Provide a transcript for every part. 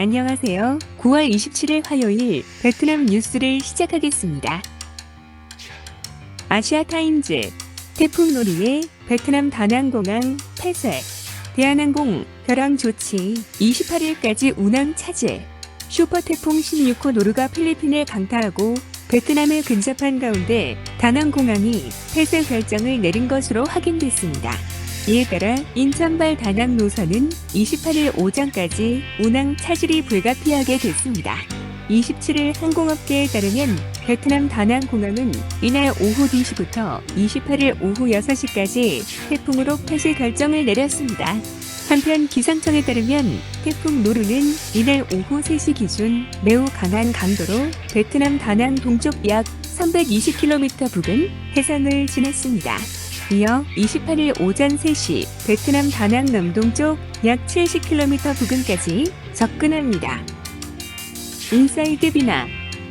안녕하세요. 9월 27일 화요일 베트남 뉴스를 시작하겠습니다. 아시아타임즈, 태풍 노리에 베트남 다낭공항 폐쇄, 대한항공 벼랑 조치 28일까지 운항 차질, 슈퍼태풍 16호 노루가 필리핀에 강타하고 베트남에 근접한 가운데 다낭공항이 폐쇄 결정을 내린 것으로 확인됐습니다. 이에 따라 인천발 다낭 노선은 28일 오전까지 운항 차질이 불가피하게 됐습니다. 27일 항공업계에 따르면 베트남 다낭공항은 이날 오후 2시부터 28일 오후 6시까지 태풍으로 폐쇄 결정을 내렸습니다. 한편 기상청에 따르면 태풍 노루는 이날 오후 3시 기준 매우 강한 강도로 베트남 다낭 동쪽 약 320km 부근 해상을 지났습니다. 이어 28일 오전 3시 베트남 다낭 남동쪽 약 70km 부근까지 접근합니다. 인사이드 비나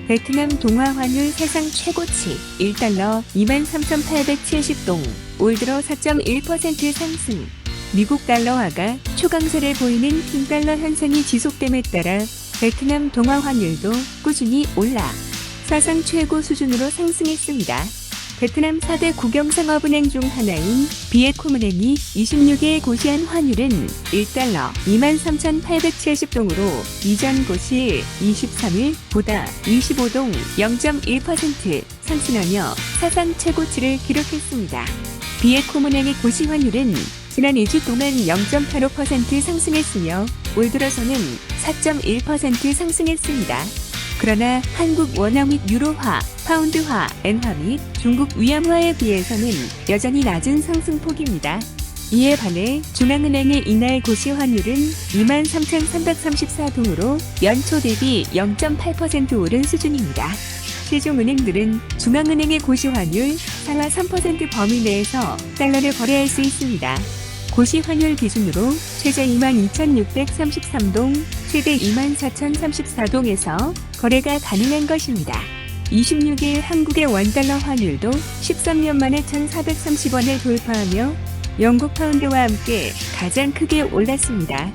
베트남 동화 환율 사상 최고치 1달러 23,870동, 올 들어 4.1% 상승. 미국 달러화가 초강세를 보이는 흰달러 현상이 지속됨에 따라 베트남 동화 환율도 꾸준히 올라 사상 최고 수준으로 상승했습니다. 베트남 4대 국영상업은행 중 하나인 비에콤은행이 26일에 고시한 환율은 1달러 23,870동으로 이전 고시 23일보다 25동 0.1% 상승하며 사상 최고치를 기록했습니다. 비에콤은행의 고시 환율은 지난 2주 동안 0.85% 상승했으며 올 들어서는 4.1% 상승했습니다. 그러나 한국 원화 및 유로화, 파운드화, 엔화 및 중국 위안화에 비해서는 여전히 낮은 상승폭입니다. 이에 반해 중앙은행의 이날 고시 환율은 23,334동으로 연초 대비 0.8% 오른 수준입니다. 시중은행들은 중앙은행의 고시 환율 상하 3% 범위 내에서 달러를 거래할 수 있습니다. 고시 환율 기준으로 최저 22,633동, 최대 24,034동에서 거래가 가능한 것입니다. 26일 한국의 원달러 환율도 13년 만에 1,430원을 돌파하며 영국 파운드와 함께 가장 크게 올랐습니다.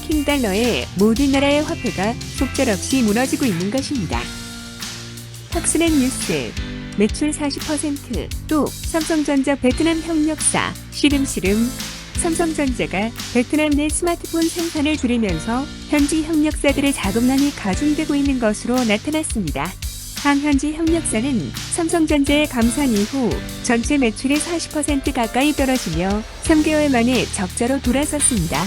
킹달러의 모든 나라의 화폐가 속절없이 무너지고 있는 것입니다. 팍스넷 뉴스, 매출 40%, 또 삼성전자 베트남 협력사, 시름시름. 삼성전자가 베트남 내 스마트폰 생산을 줄이면서 현지 협력사들의 자금난이 가중되고 있는 것으로 나타났습니다. 한 현지 협력사는 삼성전자의 감산 이후 전체 매출의 40% 가까이 떨어지며 3개월 만에 적자로 돌아섰습니다.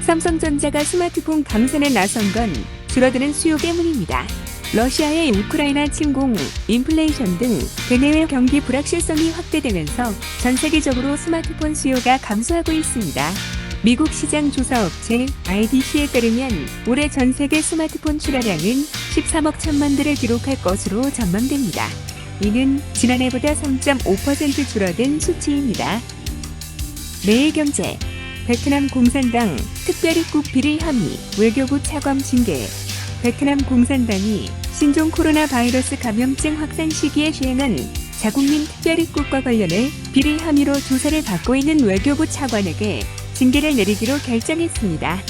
삼성전자가 스마트폰 감산에 나선 건 줄어드는 수요 때문입니다. 러시아의 우크라이나 침공, 인플레이션 등 대내외 경기 불확실성이 확대되면서 전 세계적으로 스마트폰 수요가 감소하고 있습니다. 미국 시장 조사 업체 IDC에 따르면 올해 전 세계 스마트폰 출하량은 13억 1천만 대를 기록할 것으로 전망됩니다. 이는 지난해보다 3.5% 줄어든 수치입니다. 매일경제, 베트남 공산당 특별입국 비리 혐의, 외교부 차관 징계. 베트남 공산당이 신종 코로나 바이러스 감염증 확산 시기에 시행한 자국민 특별입국과 관련해 비리 혐의로 조사를 받고 있는 외교부 차관에게 징계를 내리기로 결정했습니다.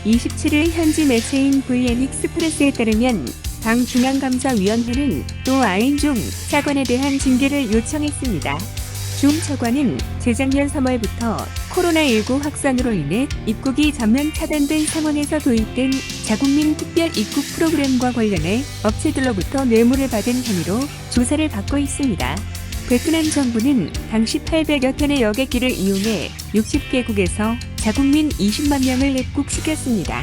27일 현지 매체인 VN-익스프레스에 따르면 당 중앙감사위원회는 또 아인중 차관에 대한 징계를 요청했습니다. 중 차관은 재작년 3월부터 코로나19 확산으로 인해 입국이 전면 차단된 상황에서 도입된 자국민 특별 입국 프로그램과 관련해 업체들로부터 뇌물을 받은 혐의로 조사를 받고 있습니다. 베트남 정부는 당시 800여 편의 여객기를 이용해 60개국에서 자국민 20만 명을 입국시켰습니다.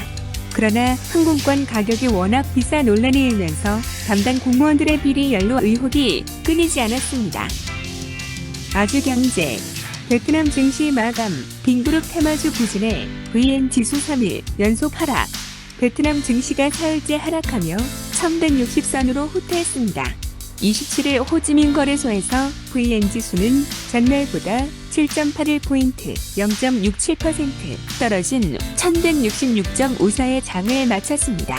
그러나 항공권 가격이 워낙 비싸 논란이 일면서 담당 공무원들의 비리 연루 의혹이 끊이지 않았습니다. 아주경제, 베트남 증시 마감, 빈그룹 테마주 부진에 VN 지수 3일 연속 하락. 베트남 증시가 사흘째 하락하며 1160선으로 후퇴했습니다. 27일 호지민 거래소에서 VN 지수는 전날보다 7.81포인트 0.67% 떨어진 1166.54의 장을 마쳤습니다.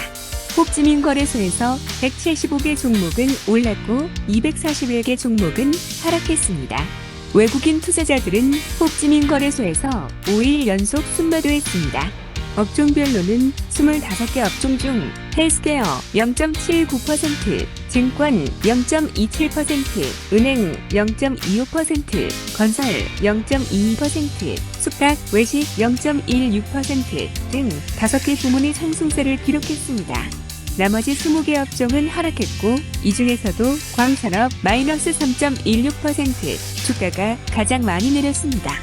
호지민 거래소에서 175개 종목은 올랐고 241개 종목은 하락했습니다. 외국인 투자자들은 호지민 거래소에서 5일 연속 순매도했습니다. 업종별로는 25개 업종 중 헬스케어 0.79%, 증권 0.27%, 은행 0.25%, 건설 0.22%, 숙박, 외식 0.16% 등 5개 부문이 상승세를 기록했습니다. 나머지 20개 업종은 하락했고 이 중에서도 광산업 마이너스 3.16%, 주가가 가장 많이 내렸습니다.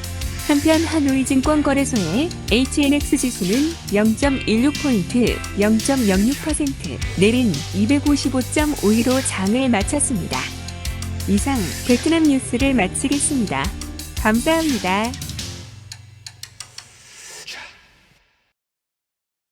한편 하노이증권거래소의 HNX 지수는 0.16포인트, 0.06% 내린 255.52로 장을 마쳤습니다. 이상 베트남 뉴스를 마치겠습니다. 감사합니다.